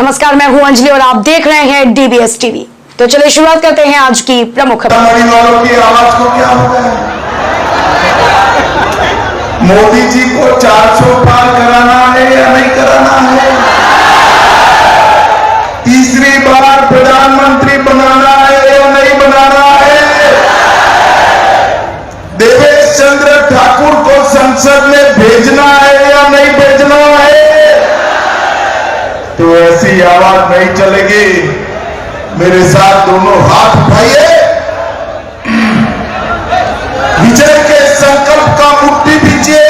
नमस्कार, मैं हूं अंजलि और आप देख रहे हैं डीबीएस टीवी। तो चलिए शुरुआत करते हैं आज की प्रमुख खबर। वालों की आवाज को क्या हो गया? मोदी जी को 400 पार कराना है या नहीं कराना है? तीसरी बार प्रधानमंत्री बनाना है या नहीं बनाना है? देवेश चंद्र ठाकुर को संसद में भेजना है या नहीं भेजना है? तो ऐसी आवाज नहीं चलेगी। मेरे साथ दोनों हाथ उठाइए, विजय के संकल्प का मुट्ठी दीजिए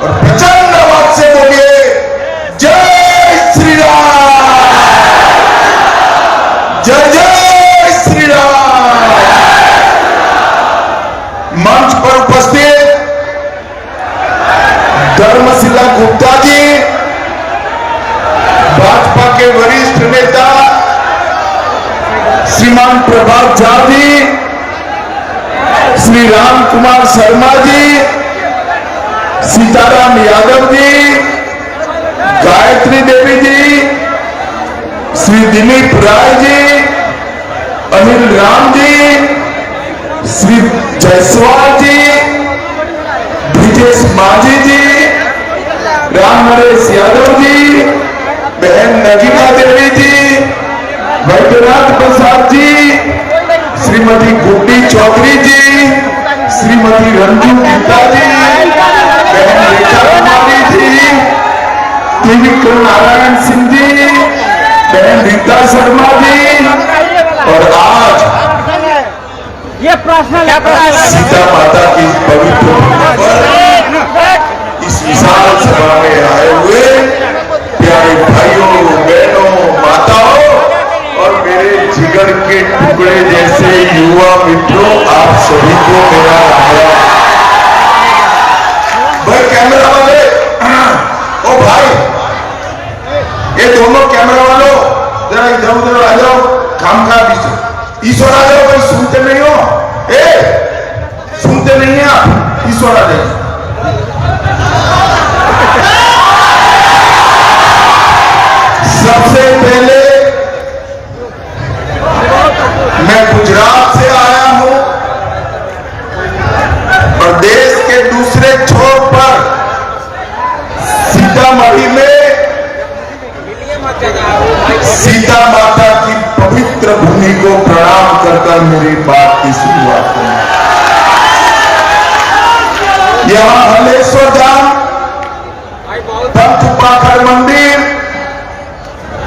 और प्रचंड आवाज से बोलिए, जय श्री राम, जय जय श्री राम। मंच पर उपस्थित धर्मशिला गुप्ता जी, भाजपा के वरिष्ठ नेता श्रीमान प्रभात झा जी, श्री राम कुमार शर्मा जी, सीताराम यादव जी, गायत्री देवी जी, श्री दिलीप राय जी, अनिल राम जी, श्री जायसवाल जी, ब्रिजेश माझी जी, राम नरेश यादव जी, बहन नगीना देवी जी, वैद्यनाथ प्रसाद जी, श्रीमती गुड्डी चौधरी जी, श्रीमती रंजू गीता जी, बहन रेखा कुमारी जी, त्रिविक्रम नारायण सिंह जी, बहन रीता शर्मा जी, और आज ये प्रश्न सीता माता की पवित्र भूमि पर इस विशाल सभा में आए हुए प्यारे भाइयों, बहनों, माताओं और मेरे जिगर के टुकड़े जैसे युवा मित्रों, आप सभी को मेरा आभार। भाई कैमरा वाले, ओ भाई, ये दोनों कैमरा वालों जरा इधर उधर आ जाओ, काम का ईश्वर आ जाओ। भाई सुनते नहीं हो? सुनते नहीं है आप? ईश्वर आ जाओ। सबसे पहले मैं गुजरात से आया हूं और देश के दूसरे छोर पर सीतामढ़ी में सीता माता की पवित्र भूमि को प्रणाम कर मेरी बात की शुरुआत करूं। यहां हलेश्वर धाम, पंचपाखर मंदिर,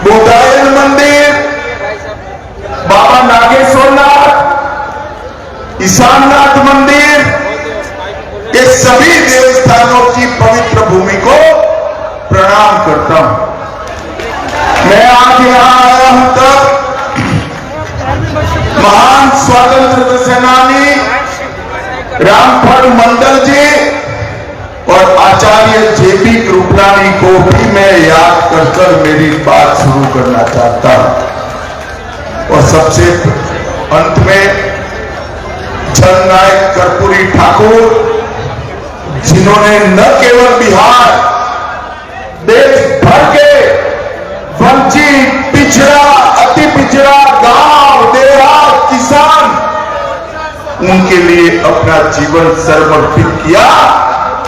बोधायन मंदिर, बाबा नागेश्वरनाथ, ईशाननाथ मंदिर, ये सभी देवस्थानों की पवित्र भूमि को प्रणाम करता हूं। मैं आज यहां आया हूं तब महान स्वातंत्र सेनानी रामफल मंडल जी और आचार्य जेपी कृपलानी को भी मैं याद कर मेरी बात शुरू करना चाहता हूं। और सबसे अंत में जननायक कर्पूरी ठाकुर, जिन्होंने न केवल बिहार, देश भर के वंचित, पिछड़ा, अति पिछड़ा गांव, देहात, किसान, उनके लिए अपना जीवन समर्पित किया,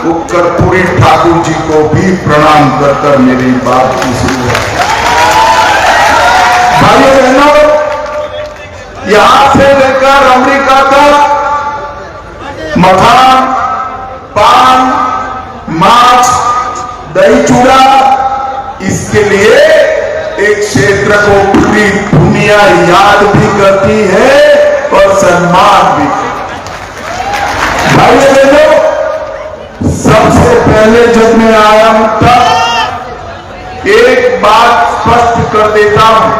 वो कर्पूरी ठाकुर जी को भी प्रणाम कर मेरी बात की शुरुआत। भाइयों बहनों, यहां से लेकर अमेरिका तक मखान, पान, मांस, दही चूड़ा, इसके लिए एक क्षेत्र को पूरी दुनिया याद भी करती है और सम्मान भी करती है। भाइयों बहनों, सबसे पहले जब मैं आया हूं तब एक बात स्पष्ट कर देता हूं,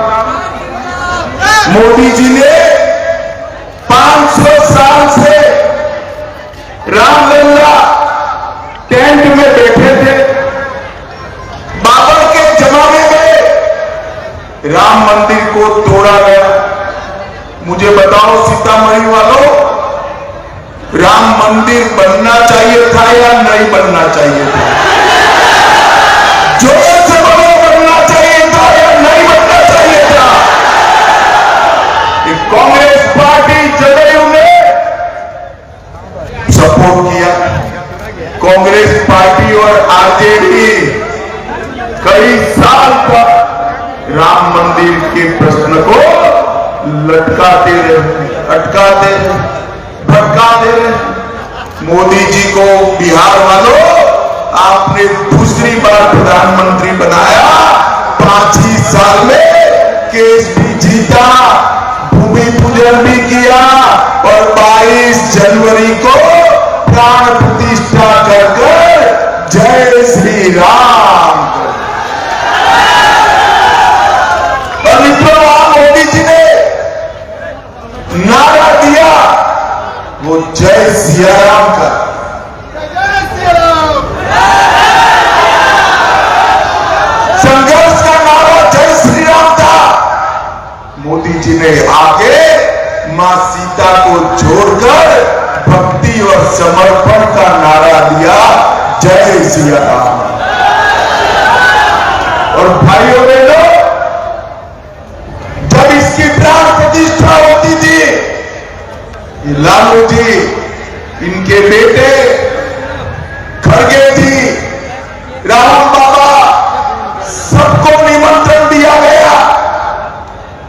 मोदी जी ने 500 साल से रामलला टेंट में बैठे थे। बाबर के जमाने में राम मंदिर को तोड़ा गया। मुझे बताओ सीतामढ़ी वालों, राम मंदिर बनना चाहिए था या नहीं बनना चाहिए था? जोर से बोलो, बनना चाहिए था सपोर्ट किया। कांग्रेस पार्टी और आरजेडी कई साल तक राम मंदिर के प्रश्न को लटकाते रहे, अटकाते रहे, भटकाते रहे। मोदी जी को बिहार वालों आपने दूसरी बार प्रधानमंत्री बनाया, 5 ही साल में केस भी जीता, भूमि पूजन भी किया और 22 जनवरी को प्राण प्रतिष्ठा कर जय श्री राम। और मित्रों, मोदी जी ने नारा दिया वो जय सिया राम का। संघर्ष का नारा जय श्री राम था। मोदी जी ने आगे मां सीता को छोड़कर भक्ति और समर्पण का नारा दिया जय सिया राम। और भाइयों बहनों, जब इसकी प्राण प्रतिष्ठा होती थी, लालू जी, इनके बेटे खड़गे जी, राम बाबा, सबको निमंत्रण दिया गया,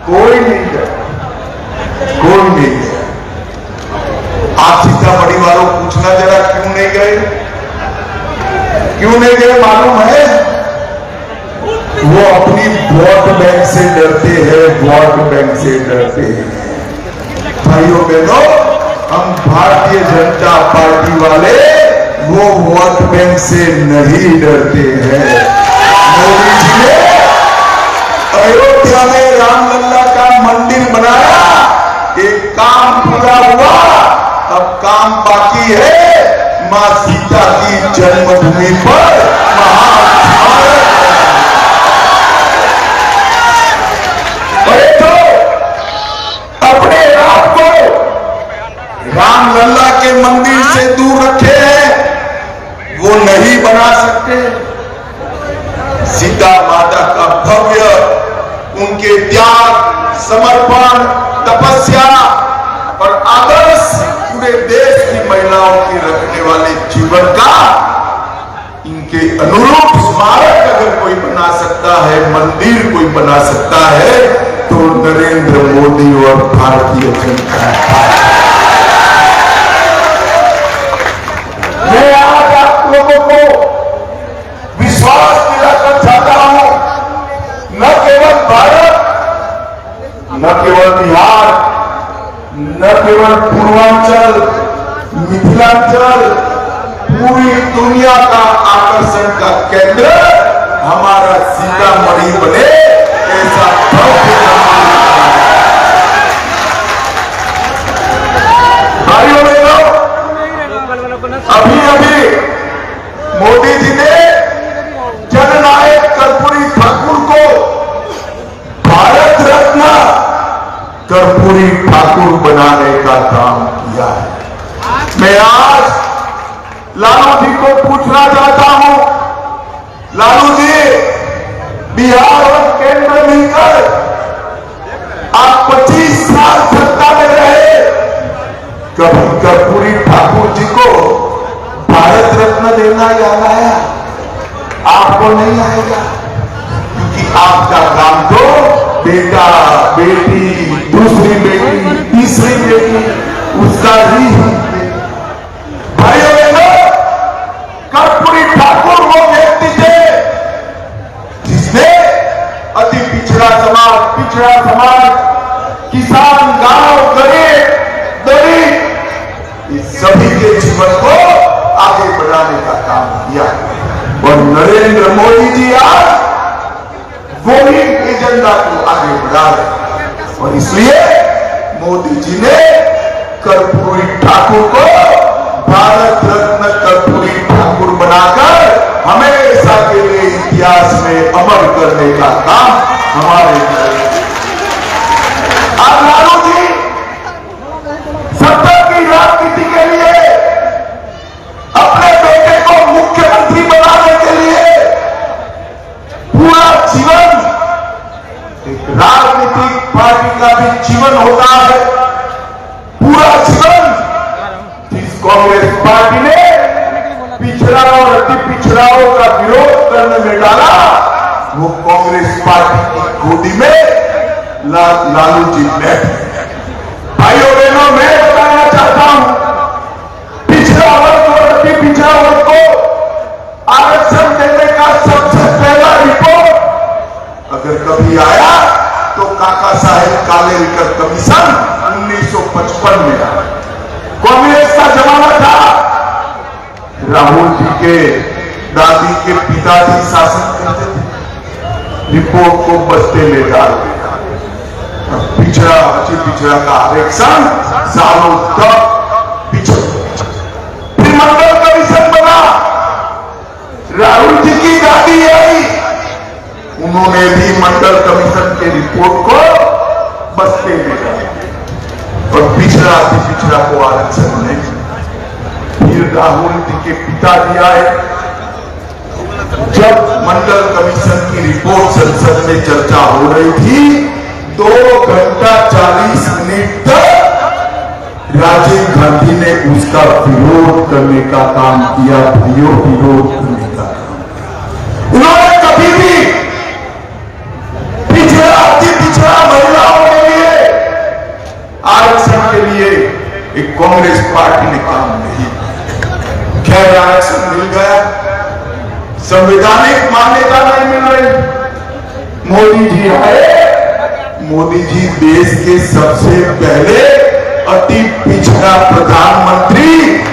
कोई नहीं गया, कोई नहीं गया। आप सीतामढ़ी वालों पूछना जरा क्यों नहीं गए? क्यों नहीं गए मालूम है? वो अपनी वोट बैंक से डरते हैं, वोट बैंक से डरते हैं। भाइयों बहनों, हम भारतीय जनता पार्टी वाले वो वोट बैंक से नहीं डरते हैं। मोदी जी ने अयोध्या में रामलला का मंदिर बनाया, एक काम पूरा हुआ, अब काम बाकी है मां सीता की जन्मभूमि पर अपने आप को रामलला के मंदिर से दूर रखे हैं, वो नहीं बना सकते। सीता माता का भव्य, उनके त्याग, समर्पण, तपस्या और आदर्श पूरे देश की महिलाओं के रखने वाले जीवन का इनके अनुरूप स्मारक अगर कोई बना सकता है, मंदिर कोई बना सकता है, तो नरेंद्र मोदी और भारतीय जनता पार्टी। मैं आज आप लोगों को विश्वास दिलाना चाहता हूं, न केवल भारत, न केवल बिहार, न केवल पूर्वांचल, मिथिलांचल, पूरी दुनिया का आकर्षण का केंद्र हमारा सीतामढ़ी बने, ऐसा भाइयों बहनों, अभी अभी मोदी जी ने जननायक कर्पूरी ठाकुर को भारत रत्न कर्पूरी ठाकुर बनाने का काम किया है। मैं आज लालू जी को पूछना चाहता हूं, लालू जी, बिहार और केंद्र मिलकर आप 25 साल सत्ता में रहे, कभी कर्पूरी ठाकुर जी को भारत रत्न देना याद आया? आपको नहीं आएगा, क्योंकि आपका काम तो बेटा, बेटी, दूसरी बेटी, तीसरी बेटी, उसका ही। भाइयों बहनों, कर्पूरी ठाकुर वो व्यक्ति थे जिसने अति पिछड़ा समाज, किसान, गांव, गरीब, दलित, इस सभी के जीवन को आगे बढ़ाने का काम किया। और नरेंद्र मोदी जी आज वही एजेंडा को आगे बढ़ा रहे, और इसलिए मोदी जी ने कर्पूरी ठाकुर को भारत रत्न कर्पूरी ठाकुर बनाकर हमेशा के लिए इतिहास में अमर करने का काम हमारे। आज लालू जी सत्ता की राजनीति के लिए, अपने बेटे को मुख्यमंत्री बनाने के लिए पूरा जीवन, एक राजनीतिक पार्टी का भी जीवन होता है, पूरा जीवन जिस कांग्रेस अति पिछड़ाओं का विरोध करने में डाला, वो कांग्रेस पार्टी की गोदी में लालू जी बैठे। भाइयों बहनों, मैं बताना चाहता हूं, पिछड़ा वर्ग और अति पिछड़ा वर्ग को आरक्षण देने का सबसे पहला रिपोर्ट अगर कभी आया तो काका साहेब कालेलकर कमीशन 1955 में आया। कांग्रेस का जमाना था, राहुल जी के दादी के पिताजी शासन करते थे, रिपोर्ट को बस्ते में डाल दिया। पिछड़ा अति पिछड़ा का आरक्षण सालों तक पिछड़। फिर मंडल कमीशन बना, राहुल जी की दादी आई, उन्होंने भी मंडल कमीशन के रिपोर्ट को बस्ते में डाला और पिछड़ा अति पिछड़ा को आरक्षण नहीं। फिर राहुल जी के पिताजी आए, जब मंडल कमीशन की रिपोर्ट संसद में चर्चा हो रही थी, 2 घंटा 40 मिनट तक राजीव गांधी ने उसका विरोध करने का काम किया। विरोध करने का काम उन्होंने कभी भी पिछड़ा अति पिछड़ा महिलाओं के लिए आरक्षण के लिए एक कांग्रेस पार्टी ने काम नहीं। खैर, आरक्षण मिल गया, संवैधानिक मान्यता नहीं मिल रही। मोदी जी आए, मोदी जी देश के सबसे पहले अति पिछड़ा प्रधानमंत्री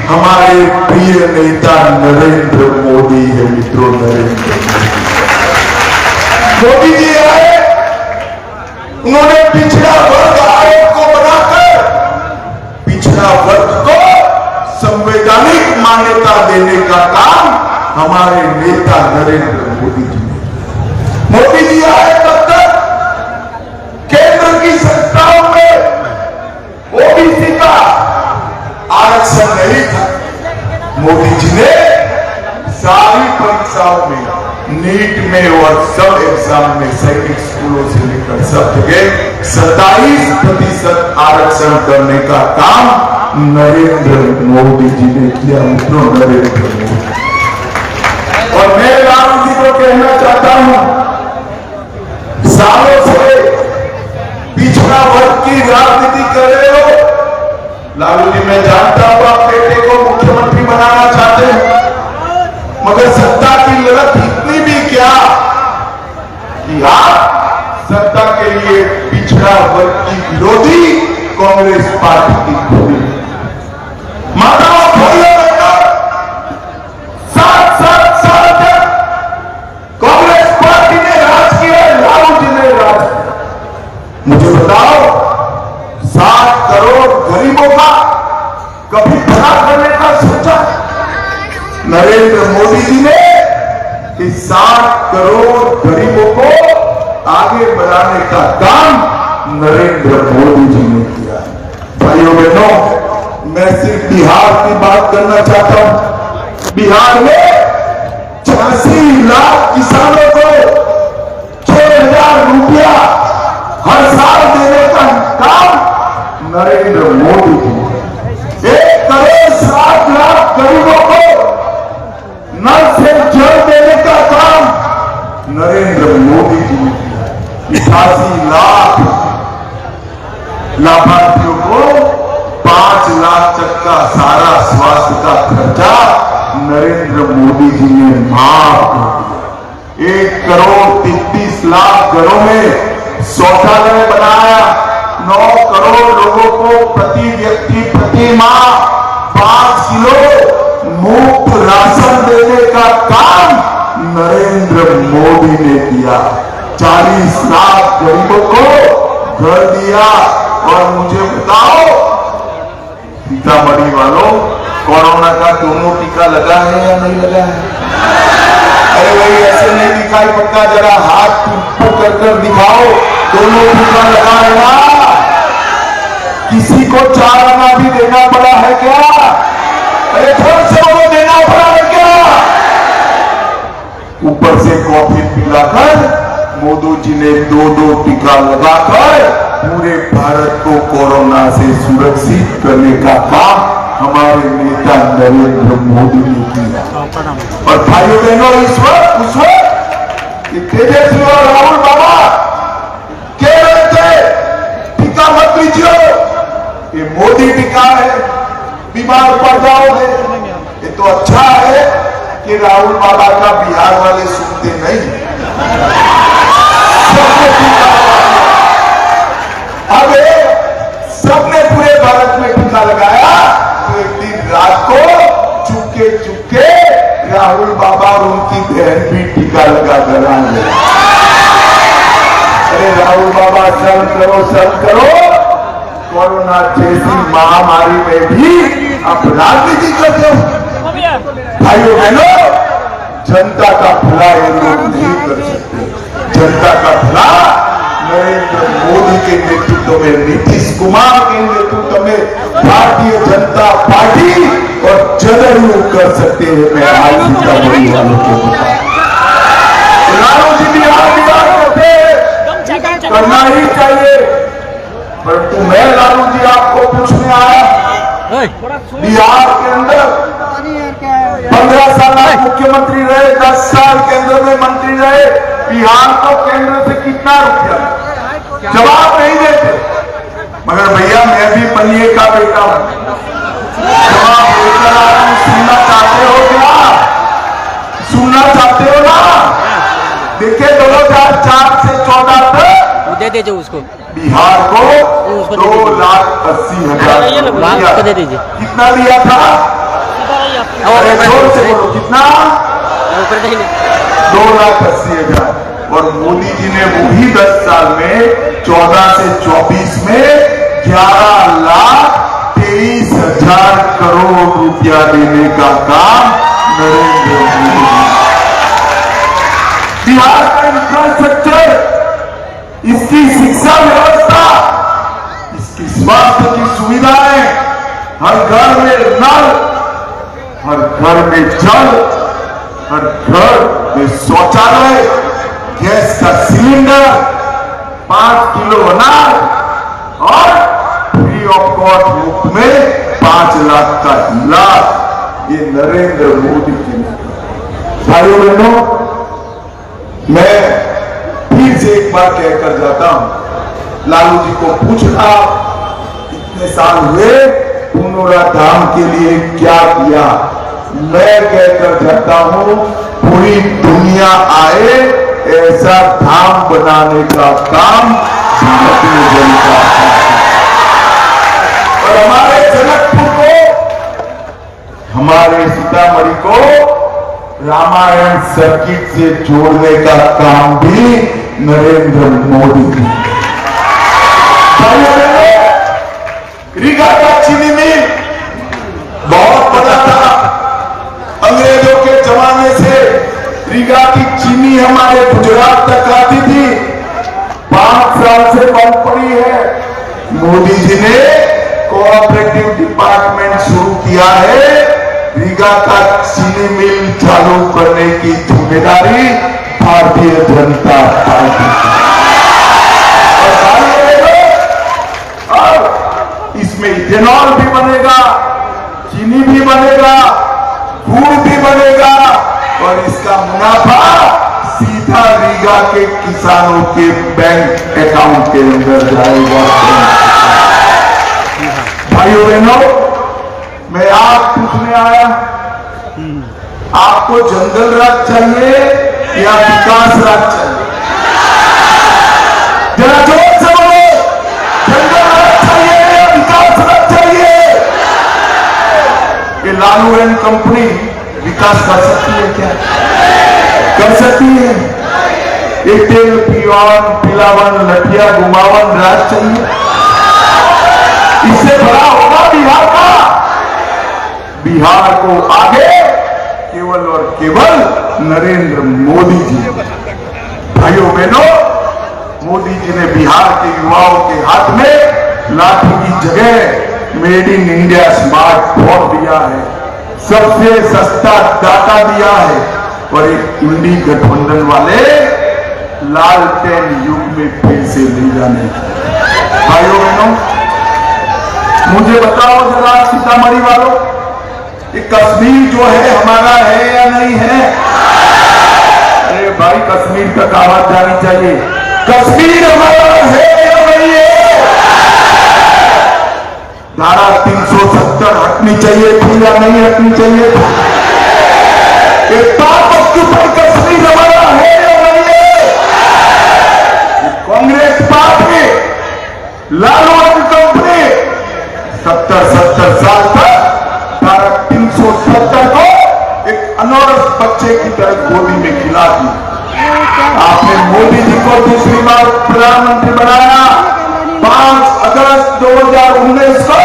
हमारे प्रिय नेता नरेंद्र मोदी है। मित्रों, नरेंद्र मोदी जी आए, उन्होंने पिछड़ा वर्ग आयोग को बनाकर पिछड़ा वर्ग को संवैधानिक मान्यता देने का काम हमारे नेता नरेंद्र मोदी जी ने। मोदी जी आए तब तक केंद्र की संस्थाओं में ओबीसी का आरक्षण नहीं था। मोदी जी ने सारी परीक्षाओं में, नीट में और सब एग्जाम में, सैनिक स्कूलों से लेकर सब जगह 27% आरक्षण करने का काम नरेंद्र मोदी जी ने किया। मित्रों, नरेंद्र मोदी। और मैं लालू जी को कहना चाहता हूं, सालों से पिछड़ा वर्ग की राजनीति कर रहे हो। लालू जी, मैं जानता हूं आप बेटे को मुख्यमंत्री बनाना चाहते हैं, मगर सत्ता की लड़त इतनी भी क्या कि आप सत्ता के लिए पिछड़ा वर्ग की विरोधी कांग्रेस पार्टी की खोली। माताओं खोलो, 7 साल तक कांग्रेस पार्टी ने राज किया, लालू जी ने राज किया। मुझे बताओ, 7 करोड़ गरीबों का कभी भला करने का सोचा? नरेंद्र मोदी जी ने इस 7 करोड़ गरीबों को आगे बढ़ाने का काम नरेंद्र मोदी जी ने किया। भाइयों बहनों, मैं सिर्फ बिहार की बात करना चाहता हूं। बिहार में 86 लाख किसानों को 6,000 रुपया हर साल देने का काम नरेंद्र मोदी जी ने। 1,60,00,000 गरीबों को नल से जल देने का काम नरेंद्र मोदी जी ने किया। 88 लाख लाभार्थियों को 5 लाख तक का सारा स्वास्थ्य का खर्चा नरेंद्र मोदी जी ने माफ कर दिया। 1,33,00,000 घरों में शौचालय बनाया। 9 करोड़ लोगों को प्रति व्यक्ति प्रति माह 5 किलो मुफ्त राशन देने का काम नरेंद्र मोदी ने किया। 40 लाख गरीबों को घर दिया। और मुझे बताओ, सीतामढ़ी वालों, कोरोना का दोनों टीका लगा है या नहीं लगा है? अरे भाई, ऐसे नहीं दिखाई पड़ता, जरा हाथ कर दिखाओ, दोनों टीका लगा है ना? किसी को 4 आना भी देना पड़ा है क्या? अरे थोड़ा से वो देना पड़ा है क्या? ऊपर से कॉफी पिलाकर मोदी जी ने 2 टीका लगाकर पूरे भारत को कोरोना से सुरक्षित करने का काम हमारे नेता नरेंद्र मोदी ने किया। और भाइयों बहनों, उस वक्त ये तेजस्वी और राहुल बाबा कह रहे थे टीका मत लीजिए, ये मोदी टीका है, बीमार पड़ जाओगे। ये तो अच्छा है कि राहुल बाबा का बिहार वाले सुनते नहीं, सबने टीका अब सबने पूरे भारत में टीका लगाया। तो एक दिन रात को चुपके चुपके राहुल बाबा और उनकी बहन भी टीका लगा कर आए। अरे राहुल बाबा शर्म करो, कोरोना जैसी महामारी में भी आप राजनीति करते हो। भाइयों बहनों, जनता का भला ये लोग नहीं कर सकते। जनता का भला नरेंद्र मोदी के नेतृत्व में, नीतीश कुमार के नेतृत्व में भारतीय जनता पार्टी और जदयू कर सकते हैं। मैं आज सीतामढ़ी वालों को बताऊं, लालू जी बिहार करते करना ही चाहिए, परंतु मैं लालू जी आपको पूछने आया, बिहार के अंदर 15 साल आप मुख्यमंत्री रहे, 10 साल केंद्र में मंत्री रहे, बिहार को केंद्र से कितना रुपया, जवाब नहीं देते। मगर भैया मैं भी पलिए का बेटा हूं, जवाब लेकर आ रहा हूं। सुनना चाहते हो क्या? सुनना चाहते हो ना? देखिए 2004 से 14 तक दे दीजिए उसको, बिहार को 2,80,000 दे दीजिए। कितना दिया था? अरे जोर से बोलो, कितना? 2,80,000। और मोदी जी ने वही 10 साल में 14 से 24 में 11,23,000 करोड़ रुपया देने का काम नरेंद्र मोदी। बिहार का इंफ्रास्ट्रक्चर, इसकी शिक्षा व्यवस्था, इसकी स्वास्थ्य की सुविधाएं, हर घर में नल, हर घर में जल, हर घर में शौचालय, गैस का सिलेंडर, 5 किलो अनाज और फ्री ऑफ कॉस्ट मुफ्त में 5 लाख का इलाज, ये नरेंद्र मोदी जी ने। भाइयों बहनों, मैं फिर से एक बार कहकर जाता हूं, लालू जी को पूछना इतने साल हुए पुनौरा धाम के लिए क्या किया। मैं कहकर जाता हूं, पूरी दुनिया आए ऐसा धाम बनाने का काम भारतीय जनता और हमारे जनकपुर को, हमारे सीतामढ़ी को रामायण सर्किट से जोड़ने का काम भी नरेंद्र मोदी जी। रीगा का चीनी मिल बहुत बड़ा था, अंग्रेजों के जमाने से रीगा की चीनी हमारे गुजरात तक आती थी, 5 साल से बंद पड़ी है। मोदी जी ने कोऑपरेटिव डिपार्टमेंट शुरू किया है, रीगा का चीनी मिल चालू करने की जिम्मेदारी भारतीय जनता पार्टी की। और इसमें इथेनॉल भी बनेगा, चीनी भी बनेगा, गुड़ भी बनेगा और इसका मुनाफा सीधा रीगा के किसानों के बैंक अकाउंट के अंदर जाएगा। भाइयों बहनों, मैं आप पूछने आया, आपको जंगल राज चाहिए या विकास राज चाहिए? जरा जोर से बोलो, जंगल राज चाहिए या विकास राज चाहिए? ये लालू एंड कंपनी विकास कर सकती है क्या? कर सकती है? ये तेल पिवान पिलावन लठिया घुमावन राज चाहिए? इससे बड़ा होगा बिहार का। बिहार को आगे केवल और केवल नरेंद्र मोदी जी। भाइयों बहनों, मोदी जी ने बिहार के युवाओं के हाथ में लाठी की जगह मेड इन इंडिया स्मार्टफोन दिया है, सबसे सस्ता डाटा दिया है और एक इंडी गठबंधन वाले लालटेन युग में फिर से ले जाने। भाइयों बहनों, मुझे बताओ जरा सीतामढ़ी वालों, ये कश्मीर जो है हमारा है या नहीं है? अरे भाई कश्मीर तक आवाज जानी चाहिए। कश्मीर हमारा है या नहीं है? धारा 370 हटनी चाहिए थी या नहीं हटनी चाहिए थी? पाक ऑक्यूपाई कश्मीर हमारा है या नहीं है? Congress party Lalu and company 70 साल तक धारा 370 को एक अनौरस बच्चे की तरह गोदी में खिला दी। आपने मोदी जी को दूसरी बार प्रधानमंत्री बनाया 5 अगस्त 2019 को।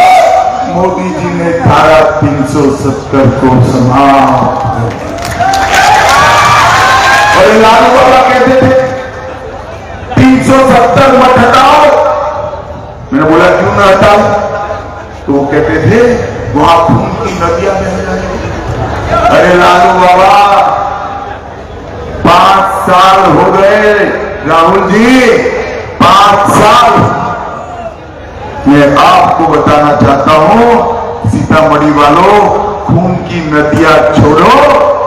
मोदी जी ने धारा 370 को समाप्त कर दिया। और लालू बाबा कहते थे 370 मत हटाओ। मैंने बोला क्यों ना हटाओ? तो वो कहते थे वहां खून की नदियां बह जाएंगी। अरे लालू बाबा 5 साल हो गए राहुल जी, 5 साल। मैं आपको बताना चाहता हूं सीतामढ़ी वालों, खून की नदियां छोड़ो,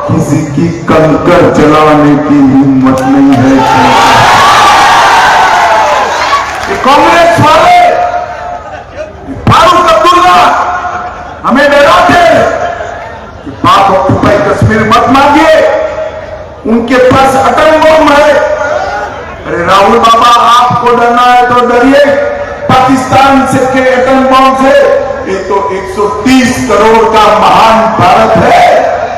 किसी की कंकर जलाने की हिम्मत नहीं है। कांग्रेस वाले फारूक अब्दुल्ला हमें डराते कि पाक ऑक्यूपाई कश्मीर मत मांगिए, उनके पास अटल बम है। अरे राहुल बाबा आपको डरना है तो डरिए पाकिस्तान से के अटल बम से। ये तो 130 करोड़ का महान भारत है,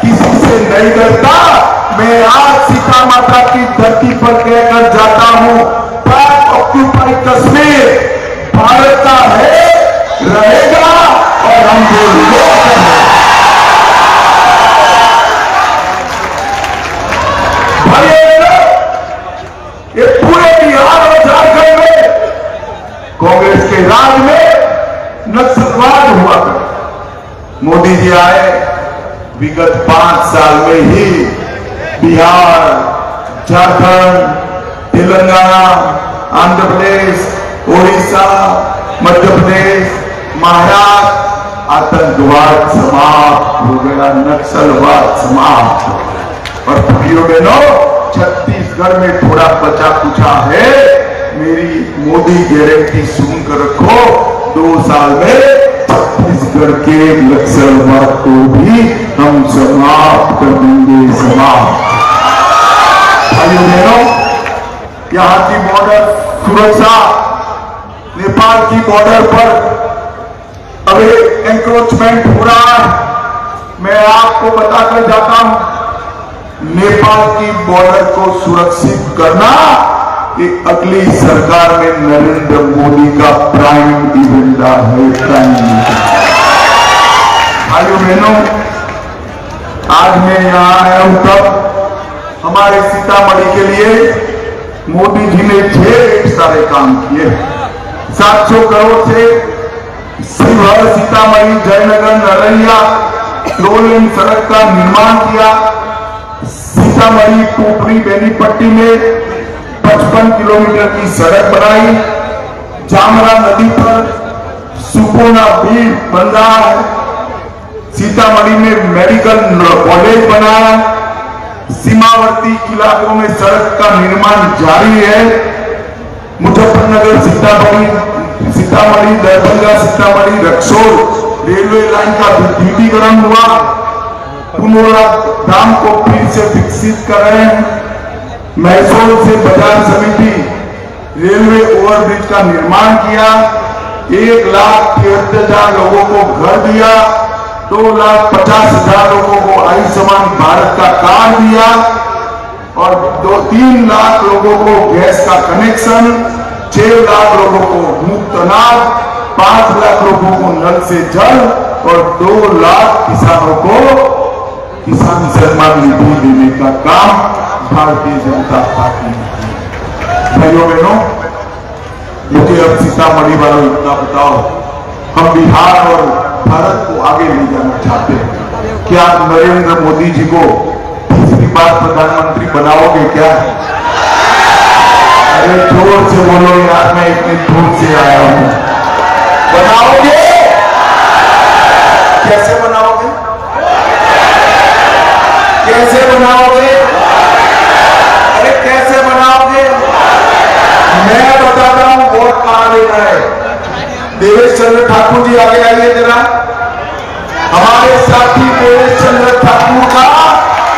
किसी से नहीं डरता। मैं आज सीता माता की धरती पर कहकर जाता हूं, पाक ऑक्यूपाई कश्मीर भारत का है, रहेगा और हम जो लोग भाई ये पूरे बिहार और झारखंड में कांग्रेस के राज में नक्सलवाद हुआ। मोदी जी आए, विगत 5 साल में ही बिहार, झारखंड, तेलंगाना, आंध्र प्रदेश, ओडिशा, मध्य प्रदेश, महाराष्ट्र आतंकवाद समाप्त हो गया, नक्सलवाद समाप्त हो गया। और भाइयों बहनों, छत्तीसगढ़ में थोड़ा बचा कुचा है। मेरी मोदी गारंटी सुनकर रखो, 2 साल में छत्तीसगढ़ के नक्सलवाद को भी हम समाप्त कर देंगे, समाप्त। भाइयों बहनों, यहाँ की बॉर्डर सुरक्षा, नेपाल की बॉर्डर पर अब एंक्रोचमेंट हो रहा है। मैं आपको बताकर जाता हूं, नेपाल की बॉर्डर को सुरक्षित करना ये अगली सरकार में नरेंद्र मोदी का प्राइम एजेंडा है, प्राइम एजेंडा। भाइयों बहनों, आज मैं यहां आया हूं तब हमारे सीतामढ़ी के लिए मोदी जी ने ढेर सारे काम किए। 700 करोड़ से शिवहर, सीतामढ़ी, जयनगर, नरैया 2 लेन सड़क का निर्माण किया। सीतामढ़ी टोपरी बेनीपट्टी में 55 किलोमीटर की सड़क बनाई। जामरा नदी पर सुपोना ब्रिज बन रहा है। सीतामढ़ी में मेडिकल कॉलेज बनाया। सीमावर्ती इलाकों में सड़क का निर्माण जारी है। मुजफ्फरनगर, सीतामढ़ी, दरभंगा, सीतामढ़ी, रक्सौल रेलवे लाइन का विद्युतीकरण हुआ। पुनोला धाम को फिर से विकसित कर रहे हैं। मैसूर से बाजार समिति रेलवे ओवरब्रिज का निर्माण किया। 1,73,000 लोगों को घर दिया। 2,50,000 लोगों को आयुष्मान भारत का कार्ड दिया और 3 लाख लोगों को गैस का कनेक्शन, 6 लाख लोगों को मुफ्त अनाज, 5 लाख लोगों को नल से जल और 2 लाख किसानों को किसान सम्मान निधि देने का काम भारतीय जनता पार्टी ने किया। भाइयों बहनों, मुझे अब सीतामढ़ी वालों इतना बताओ, हम बिहार और भारत को आगे ले जाना चाहते हैं। क्या नरेंद्र मोदी जी को तीसरी बार प्रधानमंत्री बनाओगे क्या? अरे जोर से बोलो यार, मैं इतनी दूर से आया हूं। बनाओगे? कैसे बनाओगे? कैसे बनाओगे? अरे कैसे बनाओगे? मैं बताता हूं वोट कहां लेना है। देवेश चंद्र ठाकुर जी आगे आइए जरा। हमारे साथी देवेश चंद्र ठाकुर का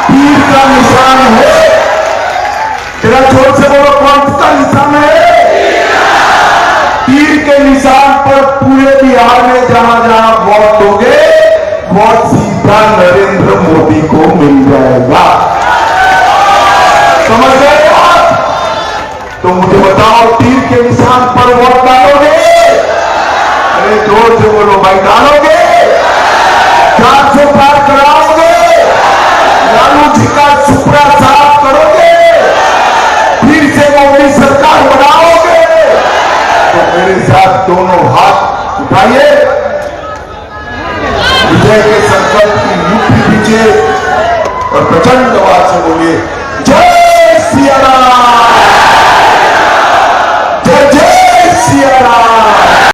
तीर का निशान है। जरा जोर से बोलो, कौन सा निशान है? तीर के निशान पर पूरे बिहार में जहां जहां वोट दोगे वोट सीधा नरेंद्र मोदी को मिल जाएगा। समझ गए आप? तो मुझे बताओ, तीर के निशान पर वोट डालोगे? अरे जोर से बोलो भाई, डालोगे? 400 पार कराओगे? लालू जी का सुपड़ा साफ करोगे? फिर से मोदी सरकार बनाओगे? तो मेरे साथ दोनों हाथ उठाइए, विजय के संकल्प की युक्ति दीजिए और प्रचंड आवाज से बोलिए,